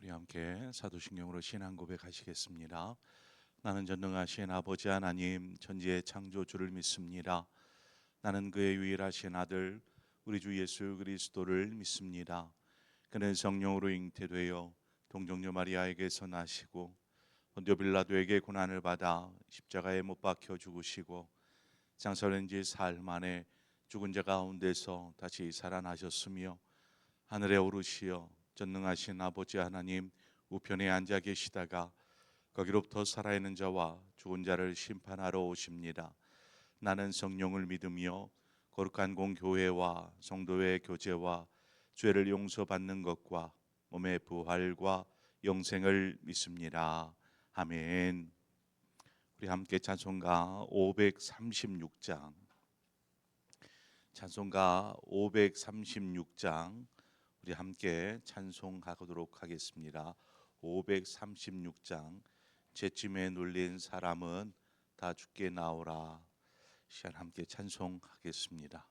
우리 함께 사도신경으로 신앙 고백하시겠습니다. 나는 전능하신 아버지 하나님 천지의 창조주를 믿습니다. 나는 그의 유일하신 아들 우리 주 예수 그리스도를 믿습니다. 그는 성령으로 잉태되어 동정녀 마리아에게서 나시고 본디오 빌라도에게 고난을 받아 십자가에 못 박혀 죽으시고 장사된 지 사흘 만에 죽은 자 가운데서 다시 살아나셨으며 하늘에 오르시어 전능하신 아버지 하나님 우편에 앉아 계시다가 거기로부터 살아있는 자와 죽은 자를 심판하러 오십니다. 나는 성령을 믿으며 거룩한 공교회와 성도의 교제와 죄를 용서받는 것과 몸의 부활과 영생을 믿습니다. 아멘. 우리 함께 찬송가 536장 찬송가 536장 우리 함께 찬송하도록 하겠습니다. 536장 죄짐에 눌린 사람은 다 주께 나오라. 시간 함께 찬송하겠습니다.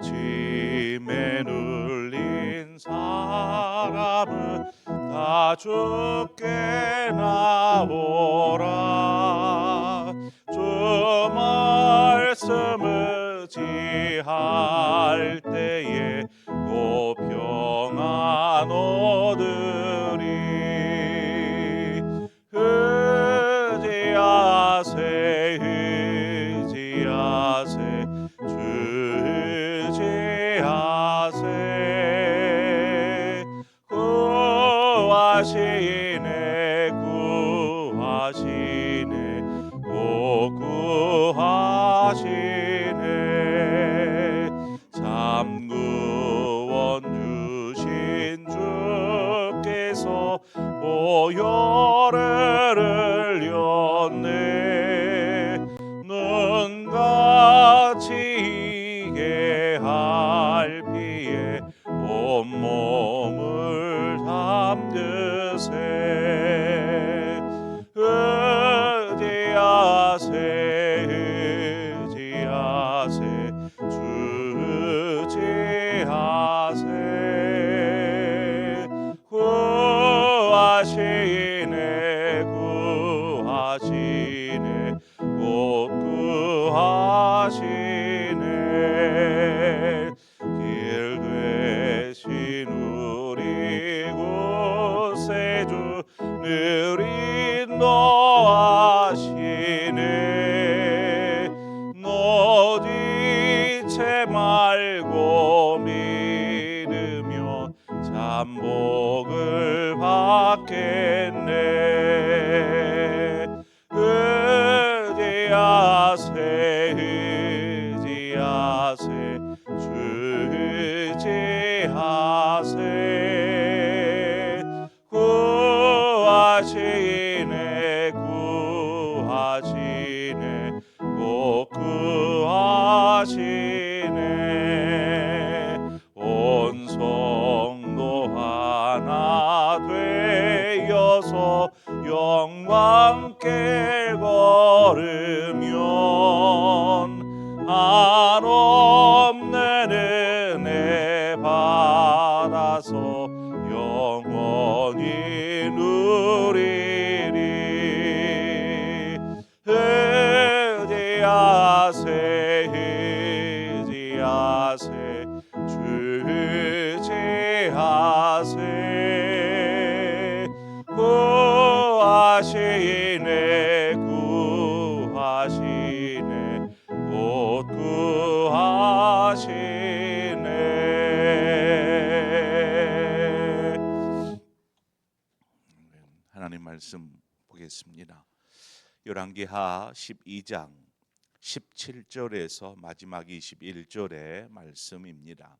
죄짐에 눌린 사람은 다 주께 나오라. 주 말씀 의지할 때에 곧 평안 얻으리. 의지하세 의지하세 주 의지하세. 구하시네 구하시네 오 구하시네. 참 구원 주신 주께서 보혈을 흘렸네. 눈같이 이게 할 피에 온몸을 담그세. 의지하세 의지하세 주 의지하세. 구하시네 구하시네 곧 구하시네. 길 되신 우리 구세주 늘 인도하시네. 노지체 말고 믿으며 참 복을 받겠네. 의지하세 의지하세 주 의지하세. 구하시네 구하시네 꼭 구하시네. 온 성도 하나 되어서 영광길 걸으면 한없는 은혜 받아서 영원히 누리리. 의지하세 의지하세 주 의지하세. 구하시네 구하시네 곧 구하시네. 하나님 말씀 보겠습니다. 열왕기하 12장 17절에서 마지막 21절의 말씀입니다.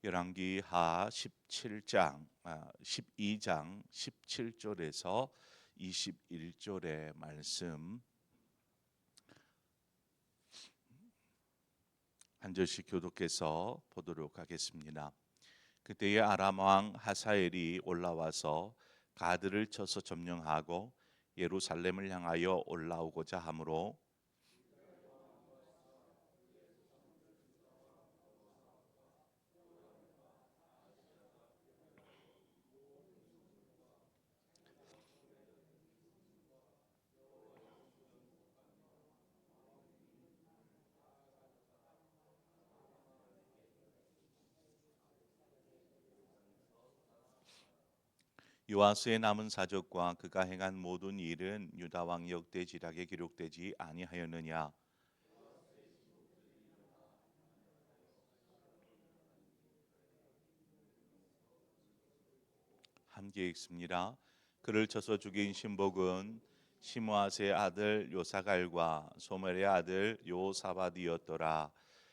열왕기하 12장 17절에서 21절의 말씀 한 절씩 교독해서 보도록 하겠습니다. 그때에 아람 왕 하사엘이 올라와서 가드를 쳐서 점령하고 예루살렘을 향하여 올라오고자 하므로 요아스의 남은 사적과 그가 행한 모든 일은 유다 왕 역대지략에 기록되지 아니하였느냐. 함께 읽습니다. 그를 쳐서 죽인 신복은 시므아스의 아들 요사갈과 소멜의 아들 요사밧이었더라.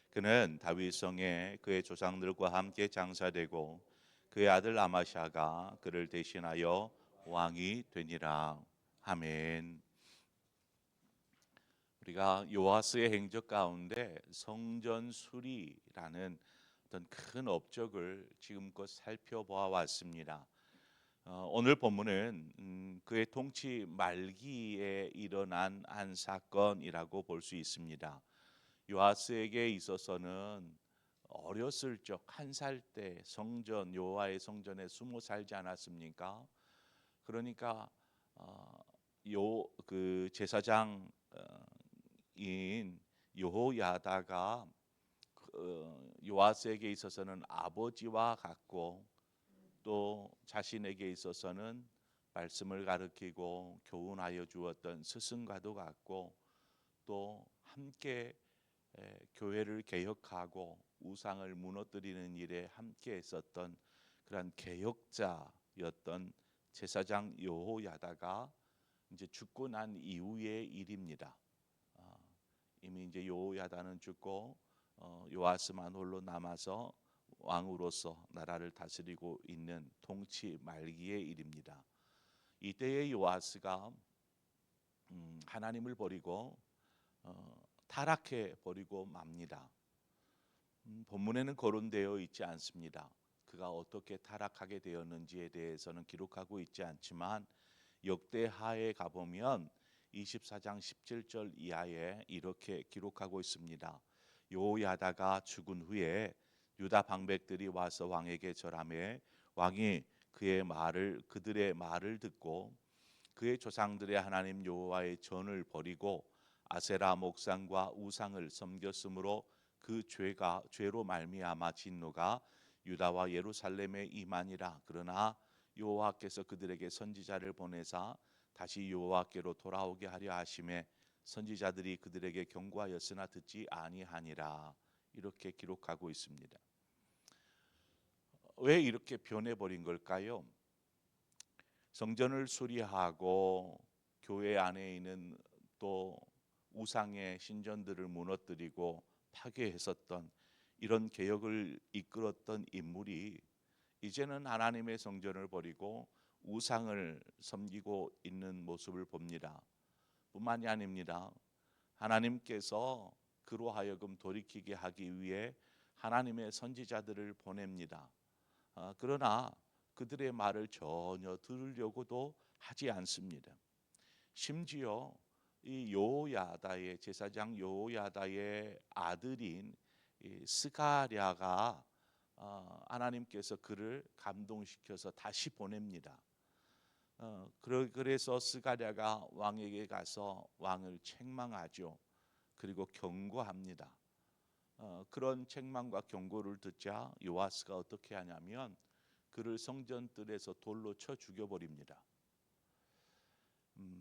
그는 다윗성에 그의 조상들과 함께 장사되고 그의 아들 아마샤가 그를 대신하여 왕이 되니라. 아멘. 우리가 요아스의 행적 가운데 성전 수리라는 어떤 큰 업적을 지금껏 살펴보아 왔습니다. 오늘 본문은 그의 통치 말기에 일어난 한 사건이라고 볼 수 있습니다. 요아스에게 있어서는 어렸을 적 한 살 때 성전 여호와의 성전에 숨어 살지 않았습니까? 그러니까 요 그 제사장인 여호야다가 요아스에게 있어서는 아버지와 같고 또 자신에게 있어서는 말씀을 가르치고 교훈하여 주었던 스승과도 같고 또 함께 교회를 개혁하고 우상을 무너뜨리는 일에 함께 했었던 그러한 개혁자였던 제사장 여호야다가 이제 죽고 난 이후의 일입니다. 이미 이제 여호야다는 죽고 요아스만 홀로 남아서 왕으로서 나라를 다스리고 있는 통치 말기의 일입니다. 이때의 요아스가 하나님을 버리고 타락해 버리고 맙니다. 본문에는 거론되어 있지 않습니다. 그가 어떻게 타락하게 되었는지에 대해서는 기록하고 있지 않지만 역대하에 가보면 24장 17절 이하에 이렇게 기록하고 있습니다. 요야다가 죽은 후에 유다 방백들이 와서 왕에게 절하매 왕이 그들의 말을 듣고 그의 조상들의 하나님 여호와의 전을 버리고 아세라 목상과 우상을 섬겼으므로 그 죄로 말미암아 진노가 유다와 예루살렘에 임하니라. 그러나 여호와께서 그들에게 선지자를 보내사 다시 여호와께로 돌아오게 하려 하심에 선지자들이 그들에게 경고하였으나 듣지 아니하니라. 이렇게 기록하고 있습니다. 왜 이렇게 변해버린 걸까요? 성전을 수리하고 교회 안에 있는 또 우상의 신전들을 무너뜨리고 파괴했었던 이런 개혁을 이끌었던 인물이 이제는 하나님의 성전을 버리고 우상을 섬기고 있는 모습을 봅니다. 뿐만이 아닙니다. 하나님께서 그로 하여금 돌이키게 하기 위해 하나님의 선지자들을 보냅니다. 그러나 그들의 말을 전혀 들으려고도 하지 않습니다. 심지어 이 여호야다의 제사장 여호야다의 아들인 스가랴가 하나님께서 그를 감동시켜서 다시 보냅니다. 그래서 스가랴가 왕에게 가서 왕을 책망하죠. 그리고 경고합니다. 그런 책망과 경고를 듣자 요아스가 어떻게 하냐면 그를 성전뜰에서 돌로 쳐 죽여버립니다.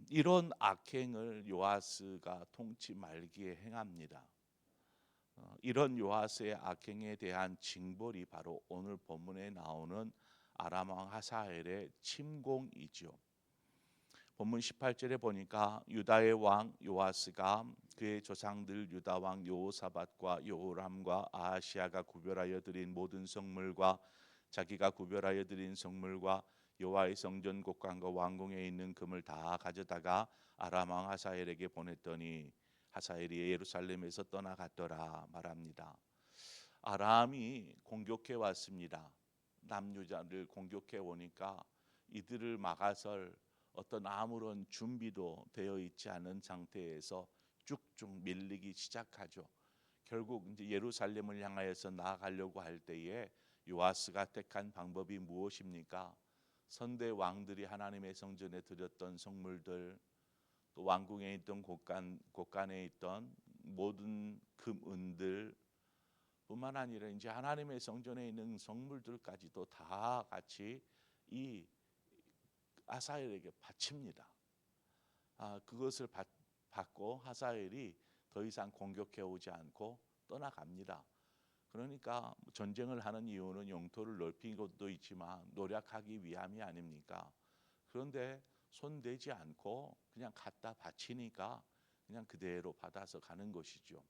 이런 악행을 요아스가 통치 말기에 행합니다. 이런 요아스의 악행에 대한 징벌이 바로 오늘 본문에 나오는 아람 왕 하사엘의 침공이죠. 본문 18절에 보니까 유다의 왕 요아스가 그의 조상들 유다 왕 여호사밧과 여호람과 아하시아가 구별하여 드린 모든 성물과 자기가 구별하여 드린 성물과 여호와의 성전 곡관과 왕궁에 있는 금을 다 가져다가 아람 왕 하사엘에게 보냈더니 하사엘이 예루살렘에서 떠나갔더라 말합니다. 아람이 공격해 왔습니다. 남유다를 공격해 오니까 이들을 막아설 어떤 아무런 준비도 되어 있지 않은 상태에서 쭉쭉 밀리기 시작하죠. 결국 이제 예루살렘을 향하여서 나아가려고 할 때에 요아스가 택한 방법이 무엇입니까? 선대 왕들이 하나님의 성전에 드렸던 성물들, 또 왕궁에 있던 곳간에 있던 모든 금은들 뿐만 아니라 이제 하나님의 성전에 있는 성물들까지도 다 같이 이 아사엘에게 바칩니다. 그것을 받고 하사엘이 더 이상 공격해 오지 않고 떠나갑니다. 그러니까 전쟁을 하는 이유는 영토를 넓힌 것도 있지만 노력하기 위함이 아닙니까? 그런데 손대지 않고 그냥 갖다 바치니까 그냥 그대로 받아서 가는 것이죠.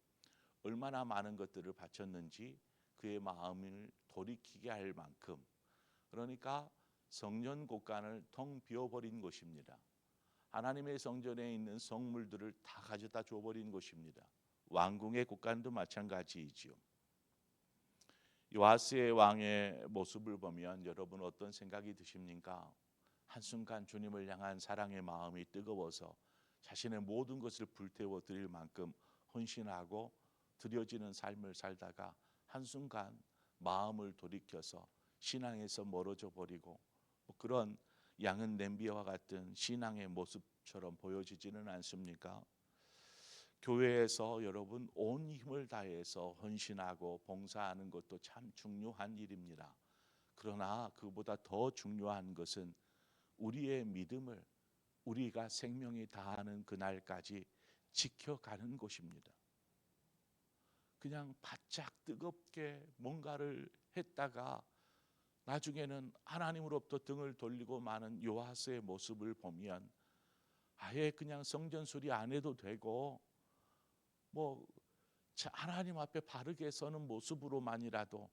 얼마나 많은 것들을 바쳤는지 그의 마음을 돌이키게 할 만큼, 그러니까 성전 곳간을 텅 비워버린 것입니다. 하나님의 성전에 있는 성물들을 다 가져다 줘버린 것입니다. 왕궁의 곳간도 마찬가지이지요. 요아스의 왕의 모습을 보면 여러분 어떤 생각이 드십니까? 한순간 주님을 향한 사랑의 마음이 뜨거워서 자신의 모든 것을 불태워 드릴 만큼 헌신하고 드려지는 삶을 살다가 한순간 마음을 돌이켜서 신앙에서 멀어져 버리고 그런 양은 냄비와 같은 신앙의 모습처럼 보여지지는 않습니까? 교회에서 여러분 온 힘을 다해서 헌신하고 봉사하는 것도 참 중요한 일입니다. 그러나 그보다 더 중요한 것은 우리의 믿음을 우리가 생명이 다하는 그날까지 지켜가는 것입니다. 그냥 바짝 뜨겁게 뭔가를 했다가 나중에는 하나님으로부터 등을 돌리고 마는 요아스의 모습을 보면 아예 그냥 성전 수리 안 해도 되고 뭐 하나님 앞에 바르게 서는 모습으로만이라도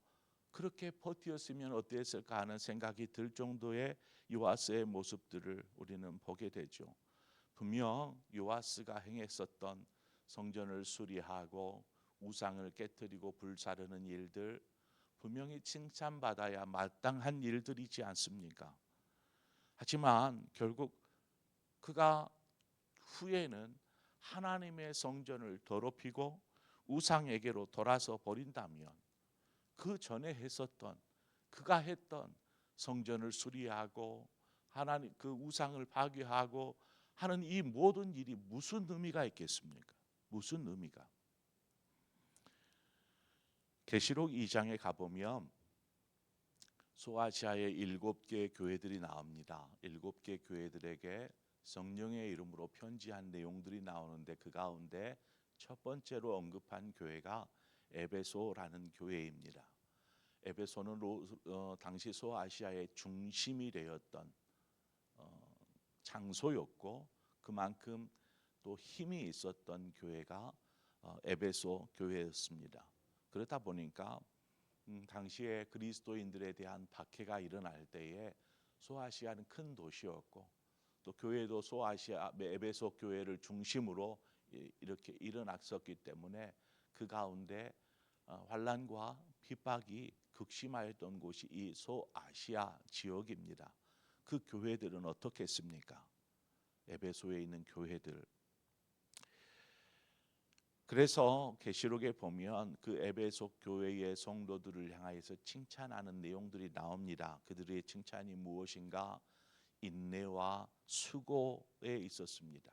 그렇게 버티었으면 어땠을까 하는 생각이 들 정도의 요아스의 모습들을 우리는 보게 되죠. 분명 요아스가 행했었던 성전을 수리하고 우상을 깨뜨리고 불사르는 일들 분명히 칭찬받아야 마땅한 일들이지 않습니까? 하지만 결국 그가 후에는 하나님의 성전을 더럽히고 우상에게로 돌아서 버린다면 그 전에 했었던 그가 했던 성전을 수리하고 하나님 그 우상을 파괴하고 하는 이 모든 일이 무슨 의미가 있겠습니까? 무슨 의미가? 계시록 2장에 가보면 소아시아의 7개 교회들이 나옵니다. 7개 교회들에게 성령의 이름으로 편지한 내용들이 나오는데 그 가운데 첫 번째로 언급한 교회가 에베소라는 교회입니다. 에베소는 당시 소아시아의 중심이 되었던 장소였고 그만큼 또 힘이 있었던 교회가 에베소 교회였습니다. 그렇다 보니까 당시에 그리스도인들에 대한 박해가 일어날 때에 소아시아는 큰 도시였고 또 교회도 소아시아 에베소 교회를 중심으로 이렇게 일어났었기 때문에 그 가운데 환난과 핍박이 극심하였던 곳이 이 소아시아 지역입니다. 그 교회들은 어떻게 했습니까? 에베소에 있는 교회들. 그래서 계시록에 보면 그 에베소 교회의 성도들을 향하여서 칭찬하는 내용들이 나옵니다. 그들의 칭찬이 무엇인가? 인내와 수고에 있었습니다.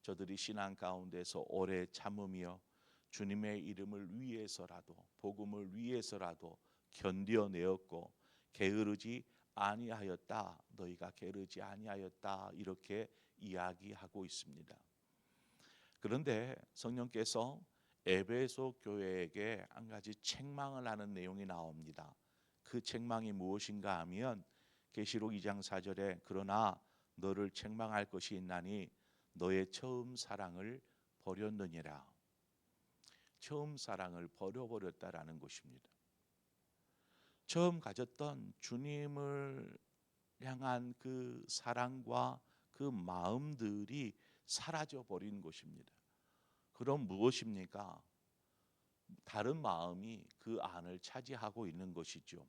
저들이 신앙 가운데서 오래 참으며 주님의 이름을 위해서라도 복음을 위해서라도 견뎌내었고 게으르지 아니하였다. 너희가 게으르지 아니하였다. 이렇게 이야기하고 있습니다. 그런데 성령께서 에베소 교회에게 한 가지 책망을 하는 내용이 나옵니다. 그 책망이 무엇인가 하면 계시록 2장 4절에 그러나 너를 책망할 것이 있나니 너의 처음 사랑을 버렸느니라. 처음 사랑을 버려버렸다라는 것입니다. 처음 가졌던 주님을 향한 그 사랑과 그 마음들이 사라져 버린 것입니다. 그럼 무엇입니까? 다른 마음이 그 안을 차지하고 있는 것이죠.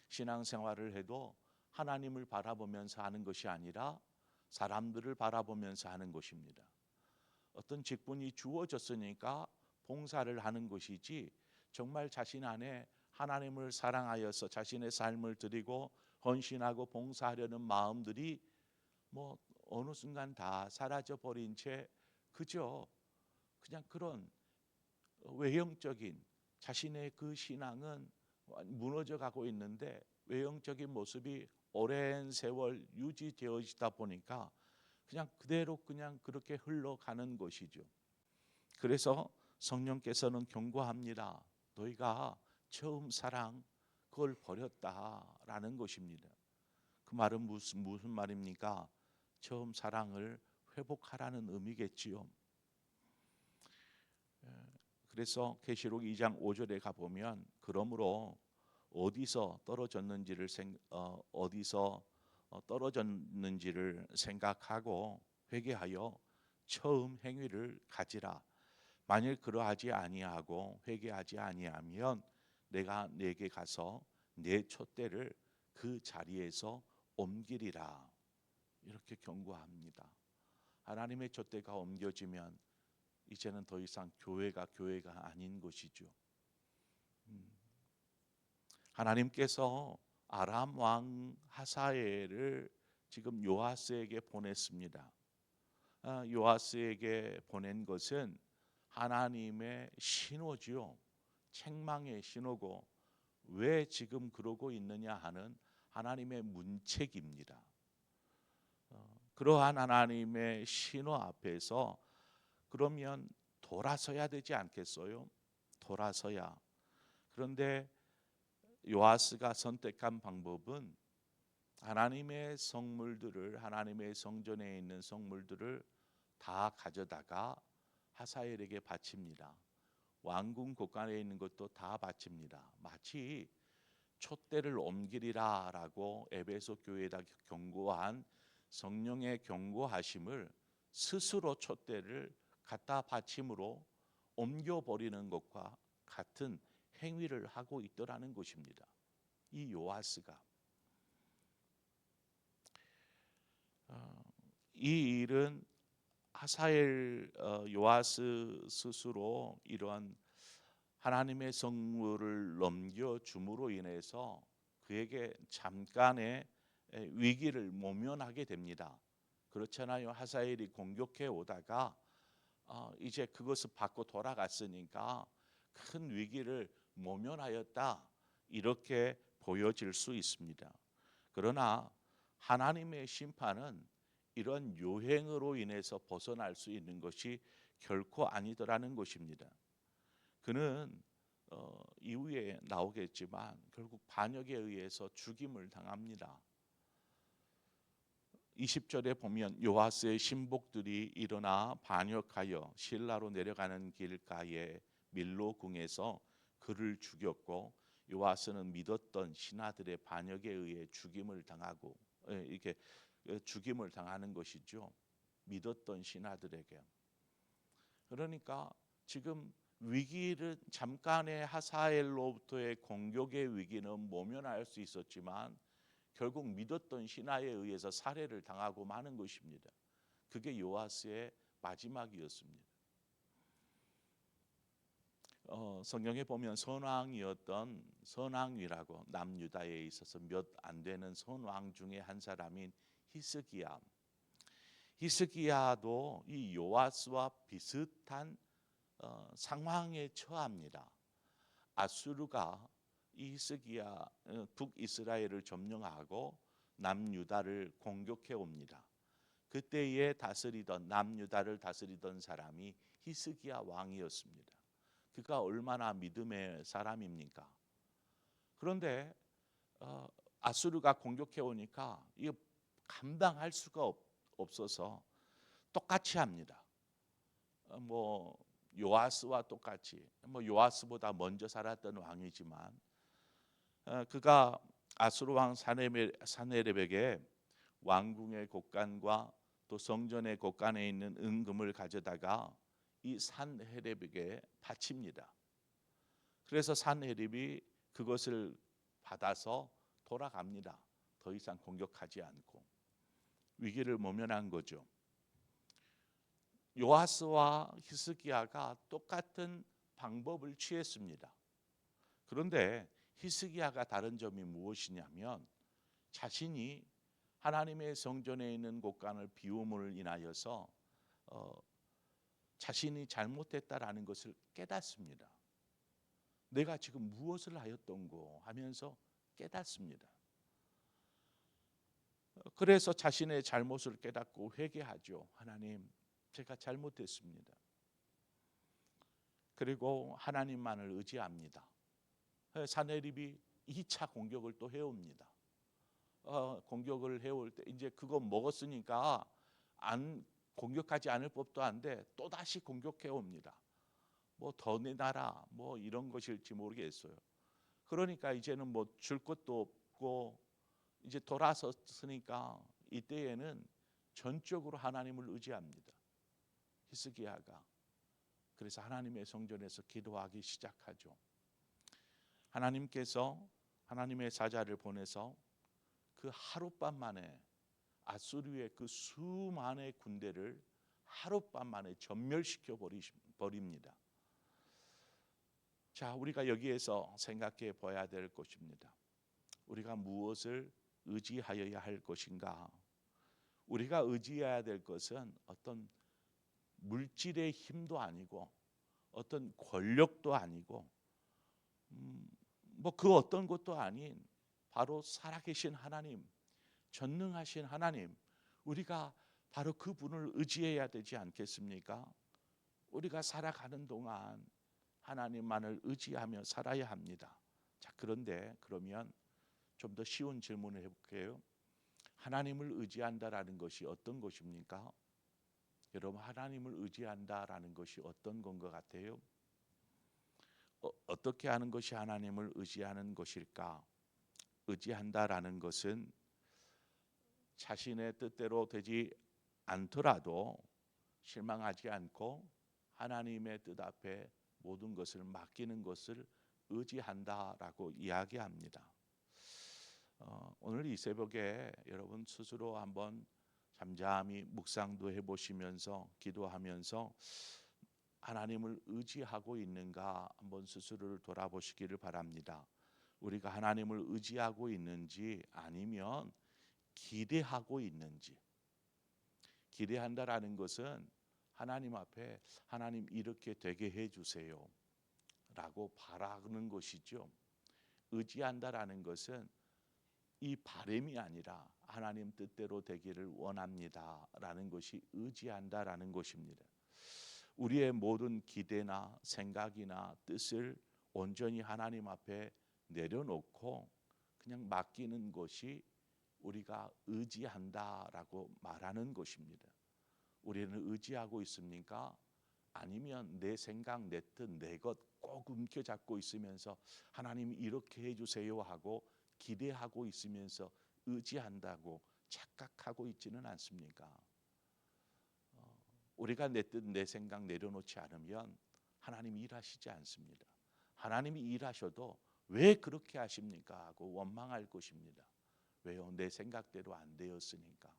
신앙생활을 해도 하나님을 바라보면서 하는 것이 아니라 사람들을 바라보면서 하는 것입니다. 어떤 직분이 주어졌으니까 봉사를 하는 것이지 정말 자신 안에 하나님을 사랑하여서 자신의 삶을 드리고 헌신하고 봉사하려는 마음들이 뭐 어느 순간 다 사라져 버린 채 그저 그냥 그런 외형적인 자신의 그 신앙은 무너져 가고 있는데 외형적인 모습이 오랜 세월 유지되어지다 보니까 그냥 그대로 그냥 그렇게 흘러가는 것이죠. 그래서 성령께서는 경고합니다. 너희가 처음 사랑 그걸 버렸다라는 것입니다. 그 말은 무슨 말입니까? 처음 사랑을 회복하라는 의미겠지요. 그래서 계시록 2장 5절에 가 보면 그러므로 어디서 떨어졌는지를 생각하고 회개하여 처음 행위를 가지라. 만일 그러하지 아니하고 회개하지 아니하면 내가 네게 가서 내 촛대를 그 자리에서 옮기리라. 이렇게 경고합니다. 하나님의 촛대가 옮겨지면 이제는 더 이상 교회가 아닌 것이죠. 하나님께서 아람 왕 하사엘을 지금 요아스에게 보냈습니다. 요아스에게 보낸 것은 하나님의 신호지요. 책망의 신호고 왜 지금 그러고 있느냐 하는 하나님의 문책입니다. 그러한 하나님의 신호 앞에서 그러면 돌아서야 되지 않겠어요? 돌아서야. 그런데 요아스가 선택한 방법은 하나님의 성물들을 하나님의 성전에 있는 성물들을 다 가져다가 하사엘에게 바칩니다. 왕궁 곳간에 있는 것도 다 바칩니다. 마치 촛대를 옮기리라라고 에베소 교회에다 경고한 성령의 경고하심을 스스로 촛대를 갖다 바침으로 옮겨버리는 것과 같은 행위를 하고 있더라는 것입니다. 이 요아스가 이 일은 하사엘 요아스 스스로 이러한 하나님의 성물을 넘겨줌으로 인해서 그에게 잠깐의 위기를 모면하게 됩니다. 그렇잖아요. 하사엘이 공격해 오다가 이제 그것을 받고 돌아갔으니까 큰 위기를 모면하였다 이렇게 보여질 수 있습니다. 그러나 하나님의 심판은 이런 요행으로 인해서 벗어날 수 있는 것이 결코 아니더라는 것입니다. 그는 이후에 나오겠지만 결국 반역에 의해서 죽임을 당합니다. 20절에 보면 요아스의 신복들이 일어나 반역하여 실라로 내려가는 길가에 밀로궁에서 그를 죽였고 요아스는 믿었던 신하들의 반역에 의해 죽임을 당하고 이렇게 죽임을 당하는 것이죠. 믿었던 신하들에게. 그러니까 지금 위기를 잠깐의 하사엘로부터의 공격의 위기는 모면할 수 있었지만 결국 믿었던 신하에 의해서 살해를 당하고 마는 것입니다. 그게 요아스의 마지막이었습니다. 성경에 보면 선왕이라고 남유다에 있어서 몇 안 되는 선왕 중에 한 사람인 히스기야도 이 요아스와 비슷한 상황에 처합니다. 아수르가 이 히스기야 북이스라엘을 점령하고 남유다를 공격해 옵니다. 그때에 남유다를 다스리던 사람이 히스기야 왕이었습니다. 그가 얼마나 믿음의 사람입니까? 그런데 아수르가 공격해 오니까 이거 감당할 수가 없어서 똑같이 합니다. 요아스와 똑같이 요아스보다 먼저 살았던 왕이지만 그가 아수르 왕 사네립에게 왕궁의 곳간과 또 성전의 곳간에 있는 은금을 가져다가 이 산헤립에게 바칩니다. 그래서 산헤립이 그것을 받아서 돌아갑니다. 더 이상 공격하지 않고. 위기를 모면한 거죠. 요아스와 히스기야가 똑같은 방법을 취했습니다. 그런데 히스기야가 다른 점이 무엇이냐면 자신이 하나님의 성전에 있는 곳간을 비움을 인하여서 자신이 잘못했다라는 것을 깨닫습니다. 내가 지금 무엇을 하였던고 하면서 깨닫습니다. 그래서 자신의 잘못을 깨닫고 회개하죠. 하나님, 제가 잘못했습니다. 그리고 하나님만을 의지합니다. 사내립이 2차 공격을 또 해옵니다. 공격을 해올 때 이제 그거 먹었으니까 안 공격하지 않을 법도 한데 또 다시 공격해 옵니다. 뭐 더 내놔라 뭐 이런 것일지 모르겠어요. 그러니까 이제는 뭐 줄 것도 없고 이제 돌아섰으니까 이때에는 전적으로 하나님을 의지합니다. 히스기야가. 그래서 하나님의 성전에서 기도하기 시작하죠. 하나님께서 하나님의 사자를 보내서 그 하룻밤 만에 아수르의 그 수만의 군대를 하룻밤 만에 전멸시켜 버립니다. 자, 우리가 여기에서 생각해 봐야 될 것입니다. 우리가 무엇을 의지하여야 할 것인가? 우리가 의지해야 될 것은 어떤 물질의 힘도 아니고 어떤 권력도 아니고 뭐 그 어떤 것도 아닌 바로 살아계신 하나님, 전능하신 하나님, 우리가 바로 그분을 의지해야 되지 않겠습니까? 우리가 살아가는 동안 하나님만을 의지하며 살아야 합니다. 자, 그런데 그러면 좀 더 쉬운 질문을 해볼게요. 하나님을 의지한다라는 것이 어떤 것입니까? 여러분, 하나님을 의지한다라는 것이 어떤 건 것 같아요? 어떻게 하는 것이 하나님을 의지하는 것일까? 의지한다라는 것은 자신의 뜻대로 되지 않더라도 실망하지 않고 하나님의 뜻 앞에 모든 것을 맡기는 것을 의지한다라고 이야기합니다. 오늘 이 새벽에 여러분 스스로 한번 잠잠히 묵상도 해보시면서 기도하면서 하나님을 의지하고 있는가 한번 스스로를 돌아보시기를 바랍니다. 우리가 하나님을 의지하고 있는지 아니면 기대하고 있는지. 기대한다라는 것은 하나님 앞에 하나님 이렇게 되게 해주세요 라고 바라는 것이죠. 의지한다라는 것은 이 바람이 아니라 하나님 뜻대로 되기를 원합니다 라는 것이 의지한다라는 것입니다. 우리의 모든 기대나 생각이나 뜻을 온전히 하나님 앞에 내려놓고 그냥 맡기는 것이 우리가 의지한다라고 말하는 것입니다. 우리는 의지하고 있습니까? 아니면 내 생각, 내 뜻, 내 것 꼭 움켜잡고 있으면서 하나님 이렇게 해주세요 하고 기대하고 있으면서 의지한다고 착각하고 있지는 않습니까? 우리가 내 뜻, 내 생각 내려놓지 않으면 하나님이 일하시지 않습니다. 하나님이 일하셔도 왜 그렇게 하십니까? 하고 원망할 것입니다. 왜요? 내 생각대로 안 되었으니까.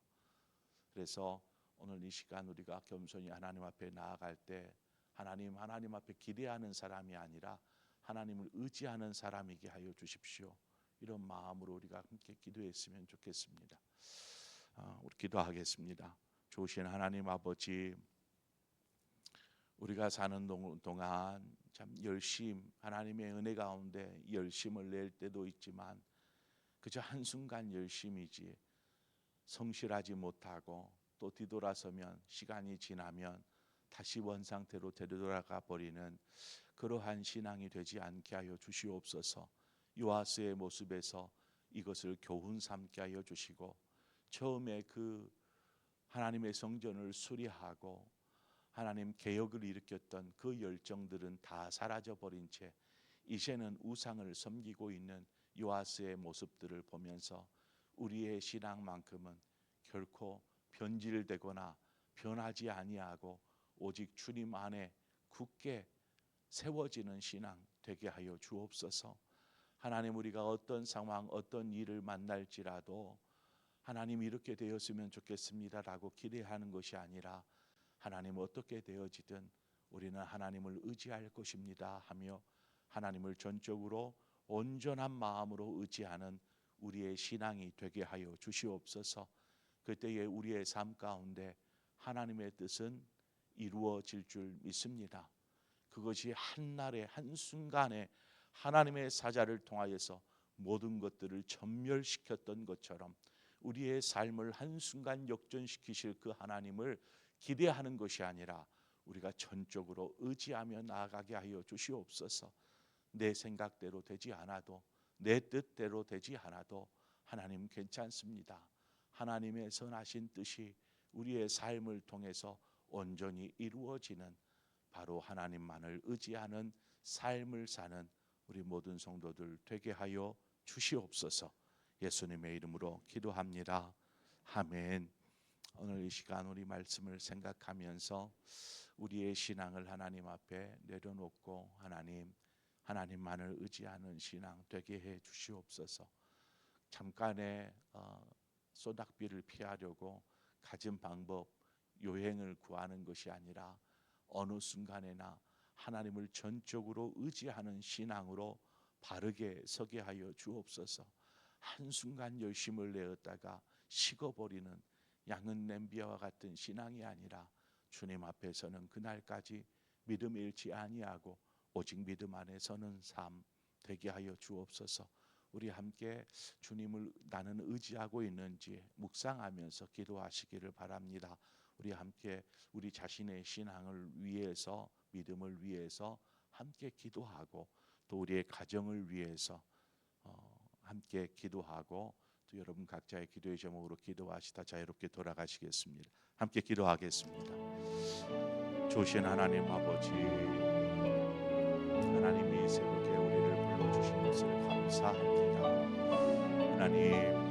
그래서 오늘 이 시간 우리가 겸손히 하나님 앞에 나아갈 때 하나님 앞에 기대하는 사람이 아니라 하나님을 의지하는 사람이게 하여 주십시오. 이런 마음으로 우리가 함께 기도했으면 좋겠습니다. 우리 기도하겠습니다. 좋으신 하나님 아버지, 우리가 사는 동안 참 열심, 하나님의 은혜 가운데 열심을 낼 때도 있지만 그저 한순간 열심이지 성실하지 못하고 또 뒤돌아서면 시간이 지나면 다시 원상태로 되돌아가 버리는 그러한 신앙이 되지 않게 하여 주시옵소서. 요아스의 모습에서 이것을 교훈 삼게 하여 주시고 처음에 그 하나님의 성전을 수리하고 하나님 개혁을 일으켰던 그 열정들은 다 사라져 버린 채 이제는 우상을 섬기고 있는 요아스의 모습들을 보면서 우리의 신앙만큼은 결코 변질되거나 변하지 아니하고 오직 주님 안에 굳게 세워지는 신앙 되게 하여 주옵소서. 하나님, 우리가 어떤 상황, 어떤 일을 만날지라도 하나님 이렇게 되었으면 좋겠습니다라고 기대하는 것이 아니라 하나님 어떻게 되어지든 우리는 하나님을 의지할 것입니다 하며 하나님을 전적으로 온전한 마음으로 의지하는 우리의 신앙이 되게 하여 주시옵소서. 그때에 우리의 삶 가운데 하나님의 뜻은 이루어질 줄 믿습니다. 그것이 한날에 한순간에 하나님의 사자를 통하여서 모든 것들을 전멸시켰던 것처럼 우리의 삶을 한순간 역전시키실 그 하나님을 기대하는 것이 아니라 우리가 전적으로 의지하며 나아가게 하여 주시옵소서. 내 생각대로 되지 않아도 내 뜻대로 되지 않아도 하나님 괜찮습니다. 하나님의 선하신 뜻이 우리의 삶을 통해서 온전히 이루어지는 바로 하나님만을 의지하는 삶을 사는 우리 모든 성도들 되게 하여 주시옵소서. 예수님의 이름으로 기도합니다. 아멘. 오늘 이 시간 우리 말씀을 생각하면서 우리의 신앙을 하나님 앞에 내려놓고 하나님만을 의지하는 신앙 되게 해 주시옵소서. 잠깐의 소낙비를 피하려고 가진 방법 요행을 구하는 것이 아니라 어느 순간에나 하나님을 전적으로 의지하는 신앙으로 바르게 서게 하여 주옵소서. 한순간 열심을 내었다가 식어버리는 양은 냄비와 같은 신앙이 아니라 주님 앞에서는 그날까지 믿음 잃지 아니하고 오직 믿음 안에 서는 삶 되게 하여 주옵소서. 우리 함께 주님을 나는 의지하고 있는지 묵상하면서 기도하시기를 바랍니다. 우리 함께 우리 자신의 신앙을 위해서 믿음을 위해서 함께 기도하고 또 우리의 가정을 위해서 함께 기도하고 또 여러분 각자의 기도의 제목으로 기도하시다 자유롭게 돌아가시겠습니다. 함께 기도하겠습니다. 좋으신 하나님 아버지, 하나님이 새롭게 우리를 불러주신 것을 감사합니다. 하나님